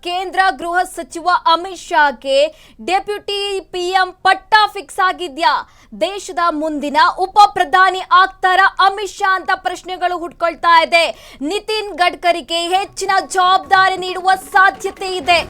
ಕೇಂದ್ರ ಗೃಹ ಸಚಿವ ಅಮಿತ್ ಶಾಗೆ ಡೆಪ್ಯೂಟಿ ಪಿಎಂ ಪಟ್ಟ ಫಿಕ್ಸ್ ಆಗಿದ್ಯಾ? ದೇಶದ ಮುಂದಿನ ಉಪ ಪ್ರಧಾನಿ ಆಗ್ತಾರ ಅಮಿತ್ ಶಾ ಅಂತ ಪ್ರಶ್ನೆಗಳು ಹುಟ್ಕೊಳ್ತಾ ಇದೆ. ನಿತಿನ್ ಗಡ್ಕರಿಗೆ ಹೆಚ್ಚಿನ ಜವಾಬ್ದಾರಿ ನೀಡುವ ಸಾಧ್ಯತೆ ಇದೆ.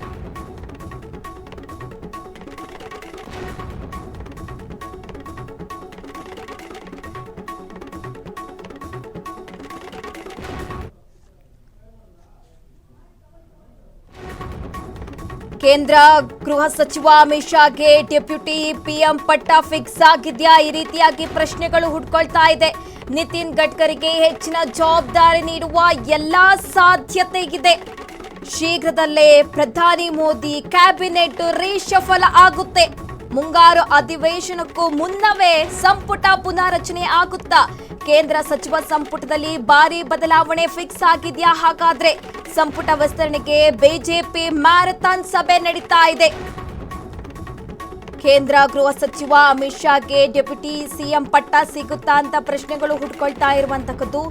ಕೇಂದ್ರ ಗೃಹ ಸಚಿವ ಅಮಿತ್ ಶಾಗೆ ಡೆಪ್ಯೂಟಿ ಪಿಎಂ ಪಟ್ಟ ಫಿಕ್ಸ್ ಆಗಿದ್ಯಾ? ಈ ರೀತಿಯಾಗಿ ಪ್ರಶ್ನೆಗಳು ಹುಟ್ಕೊಳ್ತಾ ಇದೆ. ನಿತಿನ್ ಗಡ್ಕರಿಗೆ ಹೆಚ್ಚಿನ ಜವಾಬ್ದಾರಿ ನೀಡುವ ಎಲ್ಲಾ ಸಾಧ್ಯತೆ ಇದೆ. ಶೀಘ್ರದಲ್ಲೇ ಪ್ರಧಾನಿ ಮೋದಿ ಕ್ಯಾಬಿನೆಟ್ ರೀಶಫಲ್ ಆಗುತ್ತೆ. ಮುಂಗಾರು ಅಧಿವೇಶನಕ್ಕೂ ಮುನ್ನವೇ ಸಂಪುಟ ಪುನಾರಚನೆ ಆಗುತ್ತಾ? ಕೇಂದ್ರ ಸಚಿವ ಸಂಪುಟದಲ್ಲಿ ಭಾರಿ ಬದಲಾವಣೆ ಫಿಕ್ಸ್ ಆಗಿದ್ಯಾ? ಹಾಗಾದ್ರೆ ಸಂಪುಟ ವಿಸ್ತರಣೆಗೆ ಬಿಜೆಪಿ ಮ್ಯಾರಥಾನ್ ಸಭೆ ನಡೀತಾ ಇದೆ. ಕೇಂದ್ರ ಗೃಹ ಸಚಿವ ಅಮಿತ್ ಶಾಗೆ ಡೆಪ್ಯೂಟಿ ಸಿಎಂ ಪಟ್ಟ ಸಿಗುತ್ತಾ ಅಂತ ಪ್ರಶ್ನೆಗಳು ಹುಟ್ಕೊಳ್ತಾ ಇರುವಂತದ್ದು.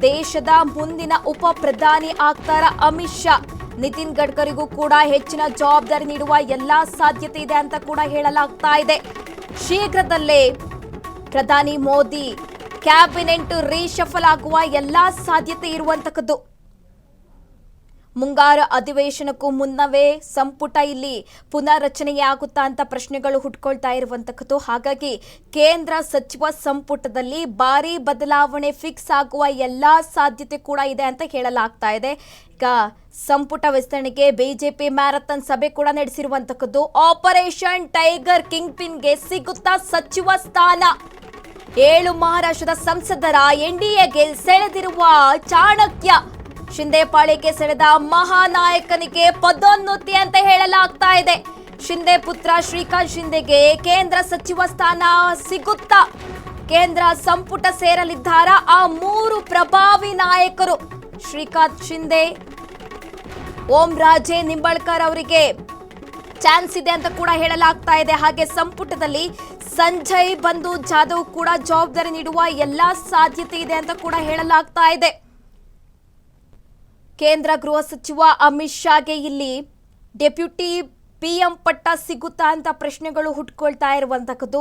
ದೇಶದ ಮುಂದಿನ ಉಪ ಪ್ರಧಾನಿ ಆಗ್ತಾರ ಅಮಿತ್ ಶಾ. ನಿತಿನ್ ಗಡ್ಕರಿಗೂ ಕೂಡ ಹೆಚ್ಚಿನ ಜವಾಬ್ದಾರಿ ನೀಡುವ ಎಲ್ಲಾ ಸಾಧ್ಯತೆ ಇದೆ ಅಂತ ಕೂಡ ಹೇಳಲಾಗ್ತಾ ಇದೆ. ಶೀಘ್ರದಲ್ಲೇ ಪ್ರಧಾನಿ ಮೋದಿ ಕ್ಯಾಬಿನೆಟ್ ರೀಶಫಲ್ ಆಗುವ ಎಲ್ಲಾ ಸಾಧ್ಯತೆ ಇರುವಂತದ್ದು. ಮುಂಗಾರು ಅಧಿವೇಶನಕ್ಕೂ ಮುನ್ನವೇ ಸಂಪುಟ ಇಲ್ಲಿ ಪುನರ್ರಚನೆಯಾಗುತ್ತಾ ಅಂತ ಪ್ರಶ್ನೆಗಳು ಹುಟ್ಕೊಳ್ತಾ ಇರುವಂತದ್ದು. ಹಾಗಾಗಿ ಕೇಂದ್ರ ಸಚಿವ ಸಂಪುಟದಲ್ಲಿ ಭಾರಿ ಬದಲಾವಣೆ ಫಿಕ್ಸ್ ಆಗುವ ಎಲ್ಲಾ ಸಾಧ್ಯತೆ ಕೂಡ ಇದೆ ಅಂತ ಹೇಳಲಾಗ್ತಾ ಇದೆ. ಈಗ ಸಂಪುಟ ವಿಸ್ತರಣೆಗೆ ಬಿಜೆಪಿ ಮ್ಯಾರಥಾನ್ ಸಭೆ ಕೂಡ ನಡೆಸಿರುವಂತದ್ದು. ಆಪರೇಷನ್ ಟೈಗರ್ ಕಿಂಗ್ ಪಿನ್ಗೆ ಸಿಗುತ್ತಾ ಸಚಿವ ಸ್ಥಾನ? 7 ಮಹಾರಾಷ್ಟ್ರದ ಸಂಸದರ ಎನ್ಡಿಎಗೆ ಸೆಳೆದಿರುವ ಚಾಣಕ್ಯ. ಶಿಂದೆ ಪಾಳ್ಯಕ್ಕೆ ಸೆಳೆದ ಮಹಾನಾಯಕನಿಗೆ ಪದೋನ್ನತಿ ಅಂತ ಹೇಳಲಾಗ್ತಾ ಇದೆ. ಶಿಂದೆ ಪುತ್ರ ಶ್ರೀಕಾಂತ್ ಶಿಂದೆಗೆ ಕೇಂದ್ರ ಸಚಿವ ಸ್ಥಾನ ಸಿಗುತ್ತಾ? ಕೇಂದ್ರ ಸಂಪುಟ ಸೇರಲಿದ್ದಾರಾ ಆ 3 ಪ್ರಭಾವಿ ನಾಯಕರು? ಶ್ರೀಕಾಂತ್ ಶಿಂದೆ, ಓಂ ರಾಜೆ ನಿಂಬಾಳ್ಕರ್ ಅವರಿಗೆ ಚಾನ್ಸ್ ಇದೆ ಅಂತ ಕೂಡ ಹೇಳಲಾಗ್ತಾ ಇದೆ. ಹಾಗೆ ಸಂಪುಟದಲ್ಲಿ ಸಂಜಯ್ ಬಂಧು ಜಾಧವ್ ಕೂಡ ಜವಾಬ್ದಾರಿ ನೀಡುವ ಎಲ್ಲಾ ಸಾಧ್ಯತೆ ಇದೆ ಅಂತ ಕೂಡ ಹೇಳಲಾಗ್ತಾ ಇದೆ. ಕೇಂದ್ರ ಗೃಹ ಸಚಿವ ಅಮಿತ್ ಶಾಗೆ ಇಲ್ಲಿ ಡೆಪ್ಯೂಟಿ ಪಿಎಂ ಪಟ್ಟ ಸಿಗುತ್ತಾ ಅಂತ ಪ್ರಶ್ನೆಗಳು ಹುಟ್ಕೊಳ್ತಾ ಇರುವಂತದ್ದು.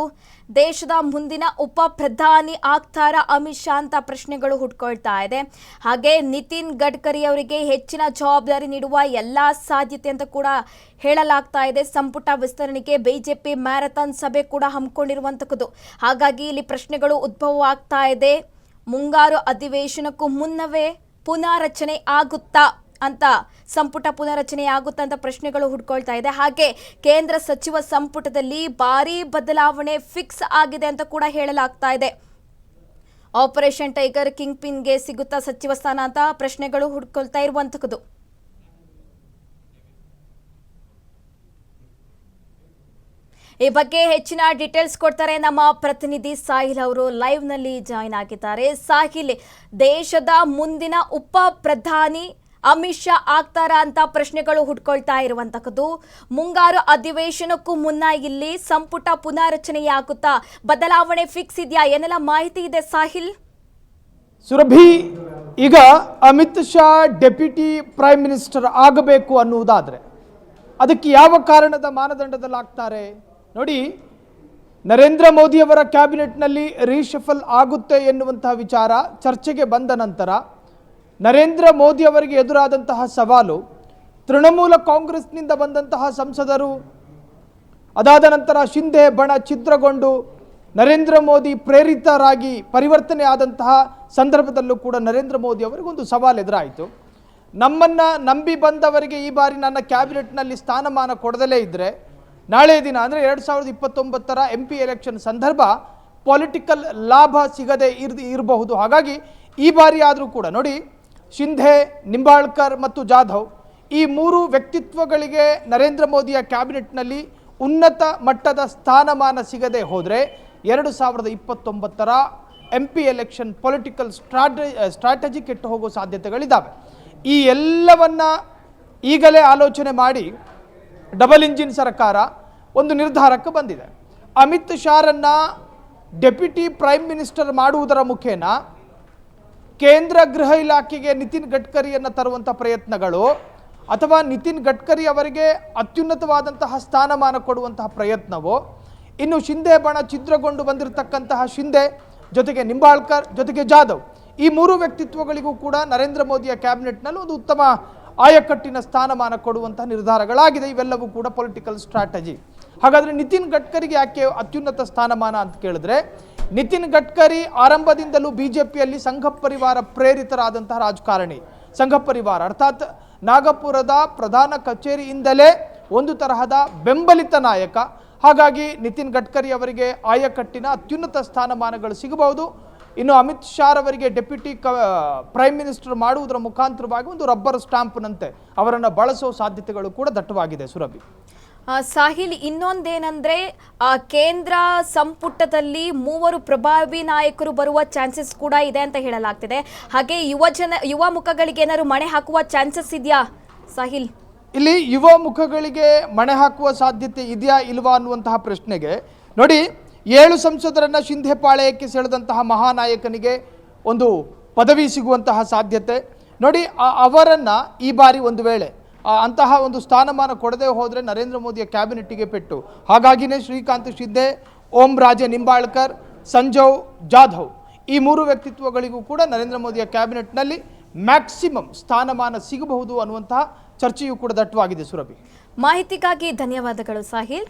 ದೇಶದ ಮುಂದಿನ ಉಪ ಪ್ರಧಾನಿ ಆಗ್ತಾರ ಅಮಿತ್ ಶಾ ಅಂತ ಪ್ರಶ್ನೆಗಳು ಹುಟ್ಕೊಳ್ತಾ ಇದೆ. ಹಾಗೆ ನಿತಿನ್ ಗಡ್ಕರಿ ಅವರಿಗೆ ಹೆಚ್ಚಿನ ಜವಾಬ್ದಾರಿ ನೀಡುವ ಎಲ್ಲಾ ಸಾಧ್ಯತೆ ಅಂತ ಕೂಡ ಹೇಳಲಾಗ್ತಾ ಇದೆ. ಸಂಪುಟ ವಿಸ್ತರಣೆಗೆ ಬಿಜೆಪಿ ಮ್ಯಾರಥಾನ್ ಸಭೆ ಕೂಡ ಹಮ್ಮಿಕೊಂಡಿರುವಂತದ್ದು. ಹಾಗಾಗಿ ಇಲ್ಲಿ ಪ್ರಶ್ನೆಗಳು ಉದ್ಭವ ಆಗ್ತಾ ಇದೆ. ಮುಂಗಾರು ಅಧಿವೇಶನಕ್ಕೂ ಮುನ್ನವೇ ಪುನಾರಚನೆ ಆಗುತ್ತಾ ಅಂತ, ಸಂಪುಟ ಪುನರಚನೆ ಆಗುತ್ತಾ ಅಂತ ಪ್ರಶ್ನೆಗಳು ಹುಡ್ಕೊಳ್ತಾ ಇದೆ. ಹಾಗೆ ಕೇಂದ್ರ ಸಚಿವ ಸಂಪುಟದಲ್ಲಿ ಭಾರಿ ಬದಲಾವಣೆ ಫಿಕ್ಸ್ ಆಗಿದೆ ಅಂತ ಕೂಡ ಹೇಳಲಾಗ್ತಾ ಇದೆ. ಆಪರೇಷನ್ ಟೈಗರ್ ಕಿಂಗ್ ಪಿನ್ಗೆ ಸಿಗುತ್ತಾ ಸಚಿವ ಸ್ಥಾನ ಅಂತ ಪ್ರಶ್ನೆಗಳು ಹುಡ್ಕೊಳ್ತಾ ಇರುವಂತದ್ದು. ಈ ಬಗ್ಗೆ ಹೆಚ್ಚಿನ ಡೀಟೇಲ್ಸ್ ಕೊಡ್ತಾರೆ ನಮ್ಮ ಪ್ರತಿನಿಧಿ ಸಾಹಿಲ್ ಅವರು ಲೈವ್ ನಲ್ಲಿ ಜಾಯಿನ್ ಆಗಿದ್ದಾರೆ. ಸಾಹಿಲ್, ದೇಶದ ಮುಂದಿನ ಉಪ ಪ್ರಧಾನಿ ಅಮಿತ್ ಶಾ ಆಗ್ತಾರ ಅಂತ ಪ್ರಶ್ನೆಗಳು ಹುಟ್ಕೊಳ್ತಾ ಇರುವಂತದ್ದು. ಮುಂಗಾರು ಅಧಿವೇಶನಕ್ಕೂ ಮುನ್ನ ಇಲ್ಲಿ ಸಂಪುಟ ಪುನಾರಚನೆಯಾಗುತ್ತಾ? ಬದಲಾವಣೆ ಫಿಕ್ಸ್ ಇದೆಯಾ? ಏನೆಲ್ಲ ಮಾಹಿತಿ ಇದೆ ಸಾಹಿಲ್? ಸುರಭಿ, ಈಗ Amit Shah deputy prime minister ಆಗಬೇಕು ಅನ್ನುವುದಾದ್ರೆ ಅದಕ್ಕೆ ಯಾವ ಕಾರಣದ ಮಾನದಂಡದಲ್ಲಿ ಆಗ್ತಾರೆ ನೋಡಿ. ನರೇಂದ್ರ ಮೋದಿಯವರ ಕ್ಯಾಬಿನೆಟ್ನಲ್ಲಿ ರೀಶಫಲ್ ಆಗುತ್ತೆ ಎನ್ನುವಂತಹ ವಿಚಾರ ಚರ್ಚೆಗೆ ಬಂದ ನಂತರ ನರೇಂದ್ರ ಮೋದಿ ಅವರಿಗೆ ಎದುರಾದಂತಹ ಸವಾಲು ತೃಣಮೂಲ ಕಾಂಗ್ರೆಸ್ನಿಂದ ಬಂದಂತಹ ಸಂಸದರು, ಅದಾದ ನಂತರ ಶಿಂದೆ ಬಣ ಛಿದ್ರಗೊಂಡು ನರೇಂದ್ರ ಮೋದಿ ಪ್ರೇರಿತರಾಗಿ ಪರಿವರ್ತನೆ ಆದಂತಹ ಸಂದರ್ಭದಲ್ಲೂ ಕೂಡ ನರೇಂದ್ರ ಮೋದಿ ಅವರಿಗೊಂದು ಸವಾಲು ಎದುರಾಯಿತು. ನಮ್ಮನ್ನು ನಂಬಿ ಬಂದವರಿಗೆ ಈ ಬಾರಿ ನನ್ನ ಕ್ಯಾಬಿನೆಟ್ನಲ್ಲಿ ಸ್ಥಾನಮಾನ ಕೊಡದಲೇ ಇದ್ದರೆ ನಾಳೆ ದಿನ ಅಂದರೆ 2029 MP ಎಲೆಕ್ಷನ್ ಸಂದರ್ಭ ಪೊಲಿಟಿಕಲ್ ಲಾಭ ಸಿಗದೆ ಇರಬಹುದು. ಹಾಗಾಗಿ ಈ ಬಾರಿ ಆದರೂ ಕೂಡ ನೋಡಿ, ಶಿಂಧೆ, ನಿಂಬಾಳ್ಕರ್ ಮತ್ತು ಜಾಧವ್ ಈ 3 ವ್ಯಕ್ತಿತ್ವಗಳಿಗೆ ನರೇಂದ್ರ ಮೋದಿಯ ಕ್ಯಾಬಿನೆಟ್ನಲ್ಲಿ ಉನ್ನತ ಮಟ್ಟದ ಸ್ಥಾನಮಾನ ಸಿಗದೆ ಹೋದರೆ 2029 MP ಎಲೆಕ್ಷನ್ ಪೊಲಿಟಿಕಲ್ ಸ್ಟ್ರಾಟಜಿ ಕೆಟ್ಟು ಹೋಗೋ ಸಾಧ್ಯತೆಗಳಿದ್ದಾವೆ. ಈ ಎಲ್ಲವನ್ನ ಈಗಲೇ ಆಲೋಚನೆ ಮಾಡಿ ಡಬಲ್ ಇಂಜಿನ್ ಸರ್ಕಾರ ಒಂದು ನಿರ್ಧಾರಕ್ಕೆ ಬಂದಿದೆ. ಅಮಿತ್ ಶಾರನ್ನ ಡೆಪ್ಯೂಟಿ ಪ್ರೈಮ್ ಮಿನಿಸ್ಟರ್ ಮಾಡುವುದರ ಮುಖೇನ ಕೇಂದ್ರ ಗೃಹ ಇಲಾಖೆಗೆ ನಿತಿನ್ ಗಡ್ಕರಿಯನ್ನು ತರುವಂಥ ಪ್ರಯತ್ನಗಳು, ಅಥವಾ ನಿತಿನ್ ಗಡ್ಕರಿ ಅವರಿಗೆ ಅತ್ಯುನ್ನತವಾದಂತಹ ಸ್ಥಾನಮಾನ ಕೊಡುವಂತಹ ಪ್ರಯತ್ನವೋ, ಇನ್ನು ಶಿಂದೆ ಬಣ ಛಿದ್ರಗೊಂಡು ಬಂದಿರತಕ್ಕಂತಹ ಶಿಂದೆ ಜೊತೆಗೆ ನಿಂಬಾಳ್ಕರ್ ಜೊತೆಗೆ ಜಾಧವ್, ಈ ಮೂರು ವ್ಯಕ್ತಿತ್ವಗಳಿಗೂ ಕೂಡ ನರೇಂದ್ರ ಮೋದಿಯ ಕ್ಯಾಬಿನೆಟ್ನಲ್ಲಿ ಒಂದು ಉತ್ತಮ ಆಯಕಟ್ಟಿನ ಸ್ಥಾನಮಾನ ಕೊಡುವಂತಹ ನಿರ್ಧಾರಗಳಾಗಿದೆ. ಇವೆಲ್ಲವೂ ಕೂಡ ಪೊಲಿಟಿಕಲ್ ಸ್ಟ್ರಾಟಜಿ. ಹಾಗಾದರೆ ನಿತಿನ್ ಗಡ್ಕರಿಗೆ ಯಾಕೆ ಅತ್ಯುನ್ನತ ಸ್ಥಾನಮಾನ ಅಂತ ಕೇಳಿದ್ರೆ, ನಿತಿನ್ ಗಡ್ಕರಿ ಆರಂಭದಿಂದಲೂ ಬಿಜೆಪಿಯಲ್ಲಿ ಸಂಘ ಪರಿವಾರ ಪ್ರೇರಿತರಾದಂತಹ ರಾಜಕಾರಣಿ. ಸಂಘ ಪರಿವಾರ ಅರ್ಥಾತ್ ನಾಗಪುರದ ಪ್ರಧಾನ ಕಚೇರಿಯಿಂದಲೇ ಒಂದು ತರಹದ ಬೆಂಬಲಿತ ನಾಯಕ. ಹಾಗಾಗಿ ನಿತಿನ್ ಗಡ್ಕರಿ ಅವರಿಗೆ ಆಯಕಟ್ಟಿನ ಅತ್ಯುನ್ನತ ಸ್ಥಾನಮಾನಗಳು ಸಿಗಬಹುದು. ಇನ್ನು ಅಮಿತ್ ಶಾ ಅವರಿಗೆ ಡೆಪ್ಯೂಟಿ ಪ್ರೈಮ್ ಮಿನಿಸ್ಟರ್ ಮಾಡುವುದರ ಮುಖಾಂತರವಾಗಿ ಒಂದು ರಬ್ಬರ್ ಸ್ಟಾಂಪ್ನಂತೆ ಅವರನ್ನು ಬಳಸೋ ಸಾಧ್ಯತೆಗಳು ಕೂಡ ದಟ್ಟವಾಗಿದೆ. ಸುರಭಿ, ಸಾಹಿಲ್, ಇನ್ನೊಂದೇನಂದ್ರೆ ಕೇಂದ್ರ ಸಂಪುಟದಲ್ಲಿ 3 ಪ್ರಭಾವಿ ನಾಯಕರು ಬರುವ ಚಾನ್ಸಸ್ ಕೂಡ ಇದೆ ಅಂತ ಹೇಳಲಾಗ್ತಿದೆ. ಹಾಗೆ ಯುವ ಮುಖಗಳಿಗೆ ಏನಾದ್ರು ಮಣೆ ಹಾಕುವ ಚಾನ್ಸಸ್ ಇದೆಯಾ ಸಾಹಿಲ್? ಇಲ್ಲಿ ಯುವ ಮುಖಗಳಿಗೆ ಮಣೆ ಹಾಕುವ ಸಾಧ್ಯತೆ ಇದೆಯಾ ಇಲ್ವಾ ಅನ್ನುವಂತಹ ಪ್ರಶ್ನೆಗೆ ನೋಡಿ, 7 ಸಂಸದರನ್ನ ಶಿಂಧೆ ಪಾಳೆಯಕ್ಕೆ ಸೆಳೆದಂತಹ ಮಹಾನಾಯಕನಿಗೆ ಒಂದು ಪದವಿ ಸಿಗುವಂತಹ ಸಾಧ್ಯತೆ ನೋಡಿ. ಅವರನ್ನ ಈ ಬಾರಿ ಒಂದು ವೇಳೆ ಅಂತಹ ಒಂದು ಸ್ಥಾನಮಾನ ಕೊಡದೆ ಹೋದರೆ ನರೇಂದ್ರ ಮೋದಿಯ ಕ್ಯಾಬಿನೆಟ್ಗೆ ಪೆಟ್ಟು. ಹಾಗಾಗಿನೇ ಶ್ರೀಕಾಂತ್ ಶಿಂಧೆ, ಓಂ ರಾಜೆ ನಿಂಬಾಳ್ಕರ್, ಸಂಜಯ್ ಜಾಧವ್ ಈ 3 ವ್ಯಕ್ತಿತ್ವಗಳಿಗೂ ಕೂಡ ನರೇಂದ್ರ ಮೋದಿಯ ಕ್ಯಾಬಿನೆಟ್ನಲ್ಲಿ ಮ್ಯಾಕ್ಸಿಮಮ್ ಸ್ಥಾನಮಾನ ಸಿಗಬಹುದು ಅನ್ನುವಂತಹ ಚರ್ಚೆಯೂ ಕೂಡ ದಟ್ಟವಾಗಿದೆ. ಸುರಭಿ, ಮಾಹಿತಿಗಾಗಿ ಧನ್ಯವಾದಗಳು ಸಾಹಿಲ್.